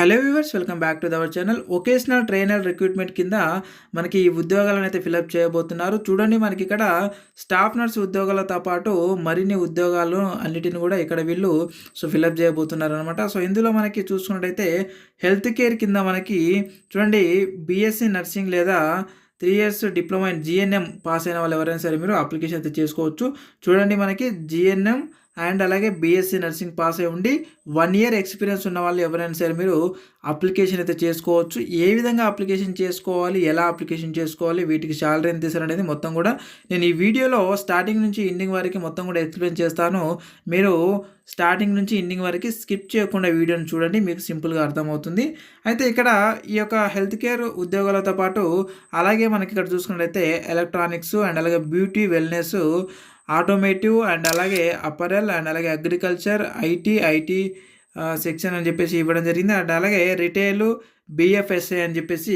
Hello viewers, welcome back to our channel. Vocational trainer recruitment కింద మనకి ఈ ఉద్యోగాలను అయితే ఫిలప్ చేయబోతున్నారు. చూడండి, మనకి ఇక్కడ స్టాఫ్ నర్స్ ఉద్యోగాలతో పాటు మరిన్ని ఉద్యోగాలు అన్నిటిని కూడా ఇక్కడ వీళ్ళు ఫిలప్ చేయబోతున్నారు అనమాట. ఇందులో మనకి చూసుకున్నట్టయితే హెల్త్ కేర్ కింద మనకి చూడండి, బీఎస్సీ నర్సింగ్ లేదా 3 years diploma in GNM pass అయిన వాళ్ళు ఎవరైనా సరే మీరు అప్లికేషన్ అయితే చేసుకోవచ్చు. చూడండి, మనకి జీఎన్ఎం అండ్ అలాగే బీఎస్సీ నర్సింగ్ పాస్ అయి ఉండి 1 ఇయర్ ఎక్స్పీరియన్స్ ఉన్న వాళ్ళు ఎవరైనా సరే మీరు అప్లికేషన్ అయితే చేసుకోవచ్చు. ఏ విధంగా అప్లికేషన్ చేసుకోవాలి, ఎలా అప్లికేషన్ చేసుకోవాలి, వీటికి శాలరీ ఎంత ఇస్తారు అనేది మొత్తం కూడా నేను ఈ వీడియోలో స్టార్టింగ్ నుంచి ఎండింగ్ వరకు మొత్తం కూడా ఎక్స్ప్లెయిన్ చేస్తాను. మీరు స్టార్టింగ్ నుంచి ఎండింగ్ వరకు స్కిప్ చేయకుండా వీడియోని చూడండి, మీకు సింపుల్గా అర్థమవుతుంది. అయితే ఇక్కడ ఈ యొక్క హెల్త్ కేర్ ఉద్యోగాలతో పాటు అలాగే మనకి ఇక్కడ చూసుకున్నట్లయితే ఎలక్ట్రానిక్స్ అండ్ అలాగే బ్యూటీ వెల్నెస్, ఆటోమేటివ్ అండ్ అలాగే అపరెల్ అండ్ అలాగే అగ్రికల్చర్, ఐటీ సెక్షన్ అని చెప్పేసి ఇవ్వడం జరిగింది. అండ్ అలాగే రిటైల్, బిఎఫ్ఎస్ఐ అని చెప్పేసి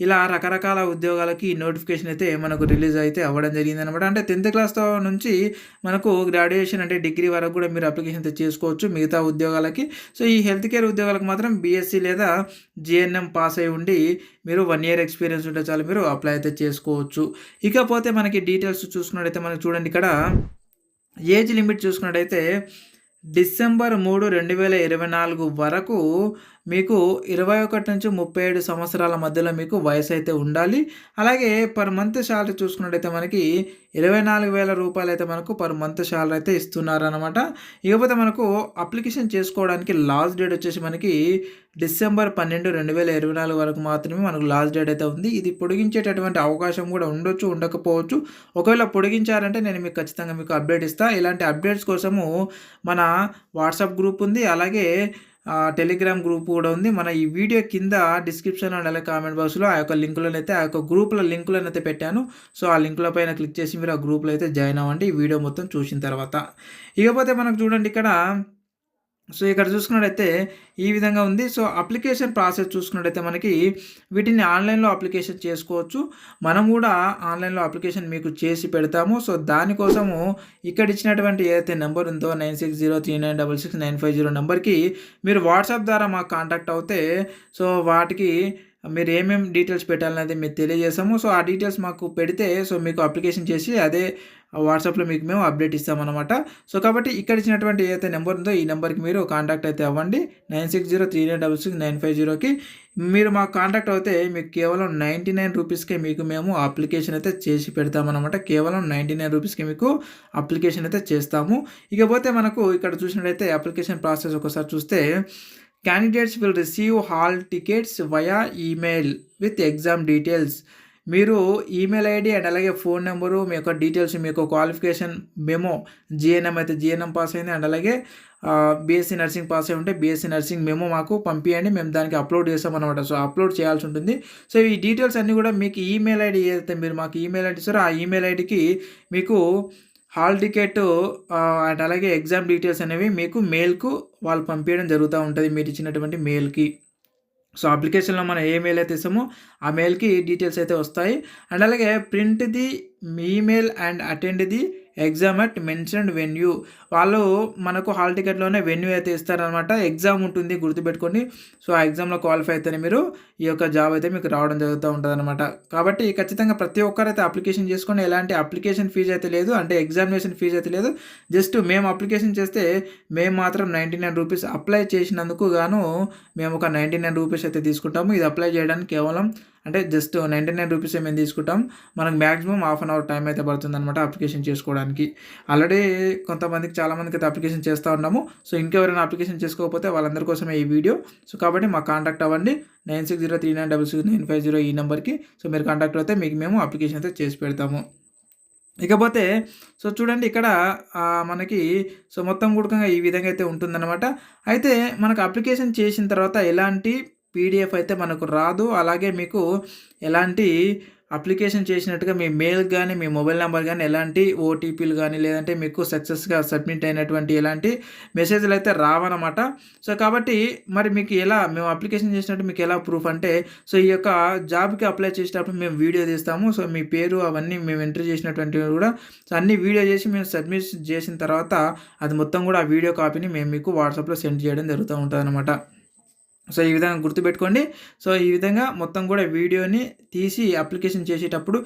ఇలా రకరకాల ఉద్యోగాలకి నోటిఫికేషన్ అయితే మనకు రిలీజ్ అయితే అవ్వడం జరిగింది అనమాట. అంటే 10th క్లాస్తో నుంచి మనకు గ్రాడ్యుయేషన్ అంటే డిగ్రీ వరకు కూడా మీరు అప్లికేషన్ అయితే చేసుకోవచ్చు మిగతా ఉద్యోగాలకి. ఈ హెల్త్ కేర్ ఉద్యోగాలకు మాత్రం బీఎస్సీ లేదా జిఎన్ఎం పాస్ అయి ఉండి మీరు 1 ఇయర్ ఎక్స్పీరియన్స్ ఉంటే చాలు మీరు అప్లై అయితే చేసుకోవచ్చు. ఇకపోతే మనకి డీటెయిల్స్ చూసుకున్నట్టయితే మనకి చూడండి, ఇక్కడ ఏజ్ లిమిట్ చూసుకున్నట్టయితే డిసెంబర్ 3, 2024 వరకు మీకు 21 నుంచి 37 సంవత్సరాల మధ్యలో మీకు వయసు అయితే ఉండాలి. అలాగే పర్ మంత్ శాలరీ చూసుకున్నట్టయితే మనకి 24,000 రూపాయలు అయితే మనకు పర్ మంత్ శాలరీ అయితే ఇస్తున్నారనమాట. ఇకపోతే మనకు అప్లికేషన్ చేసుకోవడానికి లాస్ట్ డేట్ వచ్చేసి మనకి డిసెంబర్ 12, 2024 వరకు మాత్రమే మనకు లాస్ట్ డేట్ అయితే ఉంది. ఇది పొడిగించేటటువంటి అవకాశం కూడా ఉండొచ్చు, ఉండకపోవచ్చు. ఒకవేళ పొడిగించారంటే నేను మీకు ఖచ్చితంగా మీకు అప్డేట్ ఇస్తాను. ఇలాంటి అప్డేట్స్ కోసము మన వాట్సాప్ గ్రూప్ ఉంది, అలాగే టెలిగ్రామ్ గ్రూప్ కూడా ఉంది. మన ఈ వీడియో కింద డిస్క్రిప్షన్ అండ్ అలాగే కామెంట్ బాక్స్లో ఆ యొక్క లింకులను అయితే, ఆ యొక్క గ్రూప్ల లింకులను అయితే పెట్టాను. ఆ లింకుల పైన క్లిక్ చేసి మీరు ఆ గ్రూప్లో అయితే జాయిన్ అవ్వండి ఈ వీడియో మొత్తం చూసిన తర్వాత. ఇకపోతే మనకు చూడండి, ఇక్కడ చూసుకున్నట్టయితే ఈ విధంగా ఉంది. అప్లికేషన్ ప్రాసెస్ చూసుకున్నట్టయితే మనకి వీటిని ఆన్లైన్లో అప్లికేషన్ చేసుకోవచ్చు. మనం కూడా ఆన్లైన్లో అప్లికేషన్ మీకు చేసి పెడతాము. దానికోసము ఇక్కడ ఇచ్చినటువంటి ఏదైతే నెంబర్ ఉందో 9603966950 నెంబర్కి మీరు వాట్సాప్ ద్వారా మాకు కాంటాక్ట్ అవుతే వాటికి మీరు ఏమేమి డీటెయిల్స్ పెట్టాలనేది మీరు తెలియజేస్తాము. ఆ డీటెయిల్స్ మాకు పెడితే మీకు అప్లికేషన్ చేసి అదే వాట్సాప్లో మీకు మేము అప్డేట్ ఇస్తామన్నమాట. కాబట్టి ఇక్కడ ఇచ్చినటువంటి ఏదైతే నెంబర్ ఉందో ఈ నెంబర్కి మీరు కాంటాక్ట్ అయితే అవ్వండి. 9603966950కి మీరు మాకు కాంటాక్ట్ అవుతే మీకు కేవలం 99 రూపీస్కే మీకు మేము అప్లికేషన్ అయితే చేసి పెడతామన్నమాట. కేవలం 99 రూపీస్కి మీకు అప్లికేషన్ అయితే చేస్తాము. ఇకపోతే మనకు ఇక్కడ చూసినట్టయితే అప్లికేషన్ ప్రాసెస్ ఒకసారి చూస్తే, candidates will receive hall tickets via email with exam details. మీరు ఈమెయిల్ ఐడి అండ్ అలాగే ఫోన్ నెంబరు, మీ యొక్క డీటెయిల్స్, మీ యొక్క క్వాలిఫికేషన్ మెమో, జీఎన్ఎం అయితే జీఎన్ఎం పాస్ అయింది అండ్ అలాగే బీఎస్సీ నర్సింగ్ పాస్ అయి ఉంటే బీఎస్సీ నర్సింగ్ మెమో మాకు పంపించండి, మేము దానికి అప్లోడ్ చేస్తామన్నమాట. అప్లోడ్ చేయాల్సి ఉంటుంది. ఈ డీటెయిల్స్ అన్నీ కూడా మీకు ఈమెయిల్ ఐడి ఏదైతే మీరు మాకు ఈమెయిల్ ఐడి ఇస్తారో ఆ ఈమెయిల్ ఐడికి మీకు హాల్ టికెట్ అండ్ అలాగే ఎగ్జామ్ డీటెయిల్స్ అనేవి మీకు మెయిల్కు వాళ్ళు పంపించడం జరుగుతూ ఉంటుంది, మీరు ఇచ్చినటువంటి మెయిల్కి. అప్లికేషన్లో మనం ఏ మెయిల్ అయితే ఇస్తామో ఆ మెయిల్కి డీటెయిల్స్ అయితే వస్తాయి. అండ్ అలాగే print the email and attend the exam at mentioned venue. వాళ్ళు మనకు హాల్ టికెట్లోనే వెన్యూ అయితే ఇస్తారనమాట. ఎగ్జామ్ ఉంటుంది, గుర్తుపెట్టుకోండి. ఆ ఎగ్జామ్లో క్వాలిఫై అయితేనే మీరు ఈ యొక్క జాబ్ అయితే మీకు రావడం జరుగుతూ ఉంటుంది అనమాట. కాబట్టి ఖచ్చితంగా ప్రతి ఒక్కరైతే అప్లికేషన్ చేసుకొని, ఎలాంటి అప్లికేషన్ ఫీజు అయితే లేదు, అంటే ఎగ్జామినేషన్ ఫీజు అయితే లేదు. జస్ట్ మేము అప్లికేషన్ చేస్తే మేము మాత్రం 99 రూపీస్ అప్లై చేసినందుకు గాను మేము ఒక 99 రూపీస్ అయితే తీసుకుంటాము. ఇది అప్లై చేయడానికి కేవలం అంటే జస్ట్ 99 రూపీసే మేము తీసుకుంటాం. మనకు maximum half an hour time అయితే పడుతుంది అనమాట అప్లికేషన్ చేసుకోవడానికి. ఆల్రెడీ కొంతమందికి చాలామందికి అయితే అప్లికేషన్ చేస్తూ ఉన్నాము. ఇంకెవరైనా అప్లికేషన్ చేసుకోకపోతే వాళ్ళందరి కోసమే ఈ వీడియో. కాబట్టి మాకు కాంటాక్ట్ అవ్వండి 9603966950 ఈ నెంబర్కి. మీరు కాంటాక్ట్ అయితే మీకు మేము అప్లికేషన్ అయితే చేసి పెడతాము. ఇకపోతే చూడండి, ఇక్కడ మనకి మొత్తం కూడకంగా ఈ విధంగా అయితే ఉంటుందన్నమాట. అయితే మనకు అప్లికేషన్ చేసిన తర్వాత ఎలాంటి పీడిఎఫ్ అయితే మనకు రాదు. అలాగే మీకు ఎలాంటి అప్లికేషన్ చేసినట్టుగా మీ మెయిల్ కానీ, మీ మొబైల్ నెంబర్ కానీ ఎలాంటి ఓటీపీలు కానీ, లేదంటే మీకు సక్సెస్గా సబ్మిట్ అయినటువంటి ఎలాంటి మెసేజ్లు అయితే రావన్నమాట. కాబట్టి మరి మీకు ఎలా మేము అప్లికేషన్ చేసినట్టు మీకు ఎలా ప్రూఫ్ అంటే, ఈ యొక్క జాబ్కి అప్లై చేసేటప్పుడు మేము వీడియో తీస్తాము. మీ పేరు అవన్నీ మేము ఎంట్రీ చేసినటువంటివి కూడా అన్ని వీడియో చేసి మేము సబ్మిట్ చేసిన తర్వాత అది మొత్తం కూడా ఆ వీడియో కాపీని మేము మీకు వాట్సాప్లో సెండ్ చేయడం జరుగుతూ ఉంటుంది అనమాట. సో, ఈ విధంగా గుర్తుపెట్టుకోండి. సో, ఈ విధంగా మొత్తం కూడా వీడియోని తీసి అప్లికేషన్ చేసేటప్పుడు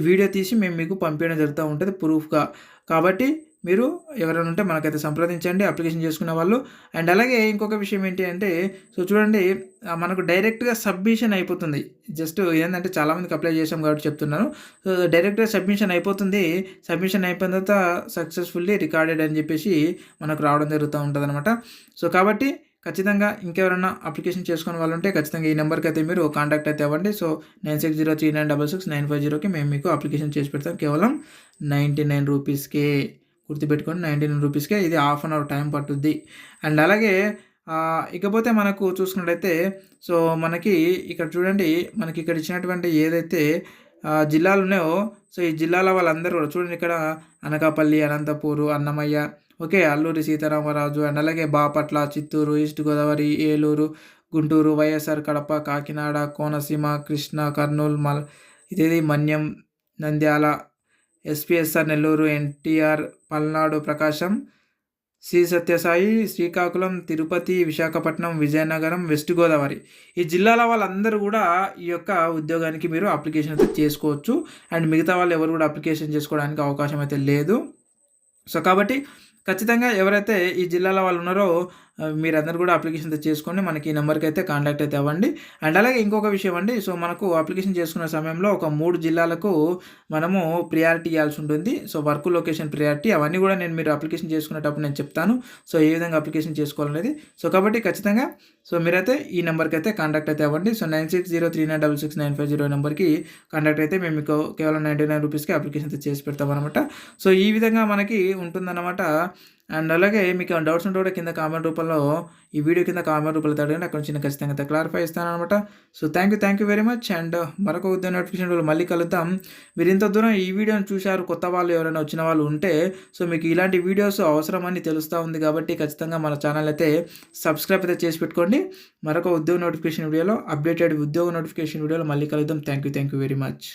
వీడియో తీసి మేము మీకు పంపించడం జరుగుతూ ఉంటది ప్రూఫ్‌గా. కాబట్టి మీరు ఎవరైనా ఉంటే మనకైతే సంప్రదించండి అప్లికేషన్ చేసుకునే వాళ్ళు. అండ్ అలాగే ఇంకొక విషయం ఏంటి అంటే, సో చూడండి మనకు డైరెక్ట్‌గా సబ్మిషన్ అయిపోతుంది. జస్ట్ ఏందంటే చాలామందికి అప్లై చేసాం కాబట్టి చెప్తున్నాను. సో, డైరెక్ట్‌గా సబ్మిషన్ అయిపోతుంది. సబ్మిషన్ అయిపోయిన తర్వాత సక్సెస్‌ఫుల్లీ రికార్డెడ్ అని చెప్పేసి మనకు రావడం జరుగుతూ ఉంటదనమాట. సో, కాబట్టి ఖచ్చితంగా ఇంకెవరైనా అప్లికేషన్ చేసుకునే వాళ్ళు ఉంటే ఖచ్చితంగా ఈ నెంబర్‌కి అయితే మీరు కాంటాక్ట్ అయితే అవ్వండి. సో, 9603966950కి మేము మీకు అప్లికేషన్ చేసి పెడతాం. కేవలం 99 రూపీస్‌కే. గుర్తుపెట్టుకోండి, 99 రూపీస్‌కే. ఇది హాఫ్ అన్ అవర్ టైం పట్టుద్ది. అండ్ అలాగే ఇకపోతే మనకు చూసుకున్నట్టయితే సో, మనకి ఇక్కడ చూడండి, మనకి ఇక్కడ ఇచ్చినటువంటి ఏదైతే జిల్లాలు ఉన్నాయో, సో, ఈ జిల్లాల వాళ్ళందరూ కూడా చూడండి ఇక్కడ అనకాపల్లి, అనంతపూరు, అన్నమయ్య, ఓకే, అల్లూరి సీతారామరాజు అండ్ అలాగే బాపట్ల, చిత్తూరు, ఈస్ట్ గోదావరి, ఏలూరు, గుంటూరు, వైఎస్ఆర్ కడప, కాకినాడ, కోనసీమ, కృష్ణా, కర్నూలు, ఇదేది మన్యం, నంద్యాల, ఎస్పీఎస్ఆర్ నెల్లూరు, ఎన్టీఆర్, పల్నాడు, ప్రకాశం, శ్రీ సత్యసాయి, శ్రీకాకుళం, తిరుపతి, విశాఖపట్నం, విజయనగరం, వెస్ట్ గోదావరి, ఈ జిల్లాల వాళ్ళందరూ కూడా ఈ యొక్క ఉద్యోగానికి మీరు అప్లికేషన్ అయితే చేసుకోవచ్చు. అండ్ మిగతా వాళ్ళు ఎవరు కూడా అప్లికేషన్ చేసుకోవడానికి అవకాశం అయితే లేదు. సో, కాబట్టి ఖచ్చితంగా ఎవరైతే ఈ జిల్లాల వాళ్ళు ఉన్నారో మీరందరూ కూడా అప్లికేషన్ అయితే చేసుకోండి. మనకి ఈ నెంబర్‌కి అయితే కాంటాక్ట్ అయితే అవ్వండి. అండ్ అలాగే ఇంకొక విషయం అండి. సో, మనకు అప్లికేషన్ చేసుకునే సమయంలో ఒక 3 జిల్లాలకు మనము ప్రియారిటీ ఇయ్యాల్సి ఉంటుంది. సో, వర్క్ లొకేషన్ ప్రియారిటీ అవన్నీ కూడా మీరు అప్లికేషన్ చేసుకునేటప్పుడు నేను చెప్తాను. సో, ఏ విధంగా అప్లికేషన్ చేసుకోవాలనేది. సో, కాబట్టి ఖచ్చితంగా సో, మీరైతే ఈ నెంబర్‌కి అయితే కాంటాక్ట్ అయితే అవ్వండి. సో, 9603966950 నెంబర్‌కి కాంటాక్ట్ అయితే మేము మీకు కేవలం 99 రూపీస్‌కి అప్లికేషన్ అయితే చేసి పెడతామనమాట. సో, ఈ విధంగా మనకి ఉంటుందన్నమాట. అండ్ అలాగే మీకు డౌట్స్ ఉంటే కూడా కింద కామెంట్ రూపంలో ఈ వీడియో కింద కామెంట్ రూపంలో అడగండి. అక్కడ నుంచి ఖచ్చితంగా క్లారిఫై ఇస్తాననమాట. So, thank you very much. And మరొక ఉద్యోగ నోటిఫికేషన్ వీడియోలో మళ్ళీ కలుద్దాం. మీరు ఇంత దూరం ఈ వీడియోని చూశారు, కొత్త వాళ్ళు ఎవరైనా వచ్చిన వాళ్ళు ఉంటే సో, మీకు ఇలాంటి వీడియోస్ అవసరమని తెలుస్తూ ఉంది కాబట్టి ఖచ్చితంగా మన ఛానల్ అయితే సబ్స్క్రైబ్ అయితే చేసి పెట్టుకోండి. మరొక ఉద్యోగ నోటిఫికేషన్ వీడియోలో అప్డేటెడ్ ఉద్యోగ నోటిఫికేషన్ వీడియోలో మళ్ళీ కలుద్దాం. Thank you very much.